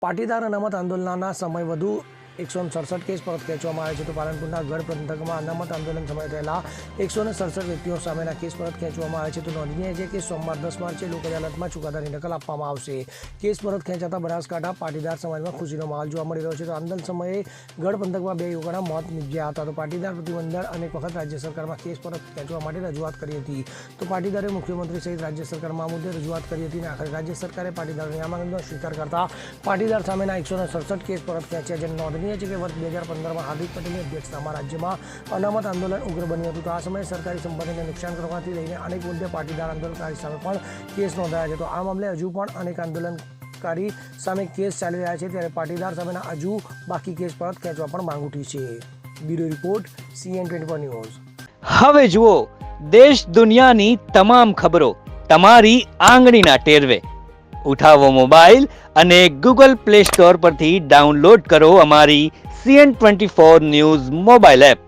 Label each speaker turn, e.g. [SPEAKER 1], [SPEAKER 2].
[SPEAKER 1] પાટીદાર અનામત આંદોલનના સમય વધુ 167 કેસ પરત ખેંચવામાં આવે છે તો પાલનપુરના ગઢ પંથકમાં અનામત આંદોલન સમયે થયેલા 167 વ્યક્તિઓ સામેના કેસ પરત ખેંચવામાં આવે છે તો નોંધનીય છે કે સોમવાર 10 માર્ચે લોક અદાલતમાં ચુકાદાની નકલ આપવામાં આવશે. કેસ પરત ખેંચાતા બનાસકાંઠા પાટીદાર સમાજમાં ખુશીનો માહોલ જોવા મળી રહ્યો છે તો આંદોલન સમયે ગઢ પંથકમાં 2 યુવકોના મોત નીપજ્યા હતા તો પાટીદાર પ્રતિબંધન અનેક વખત રાજ્ય સરકારમાં કેસ પરત ખેંચવા માટે રજૂઆત કરી હતી તો પાટીદારે મુખ્યમંત્રી સહિત રાજ્ય સરકારમાં આ મુદ્દે રજૂઆત કરી હતી અને આખરે રાજ્ય સરકારે પાટીદારોની આ માંગણીનો સ્વીકાર કરતા પાટીદાર સામેના 167 કેસ પરત ખેંચ્યા. જેને નોંધનીય છે કે વર્ષ 2015માં હાર્દિક પટેલની અધ્યક્ષતામાં રાજ્યમાં અનામત આંદોલન ઉગ્ર બન્યું હતું તો આ સમયે સરકારી સંપત્તિને નુકસાન કરવાથી લઈને અનેક મુદ્દે પાટીદાર આંદોલનકારી સામે પણ કેસ નોંધાયા છે તો આ મામલે હજુ પણ અનેક આંદોલનકારી સામે કેસ ચાલી રહ્યા છે ત્યારે પાટીદાર સામેના હજુ બાકી કેસ પરત ખેંચવા પણ માંગ ઉઠી છે. Bureau report CN24 news.
[SPEAKER 2] હવે જુઓ દેશ દુનિયાની તમામ ખબરો તમારી આંગળીના ટેરવે. ઉઠાવો મોબાઈલ અને Google Play Store પરથી ડાઉનલોડ કરો અમારી CN24 ન્યૂઝ મોબાઈલ એપ.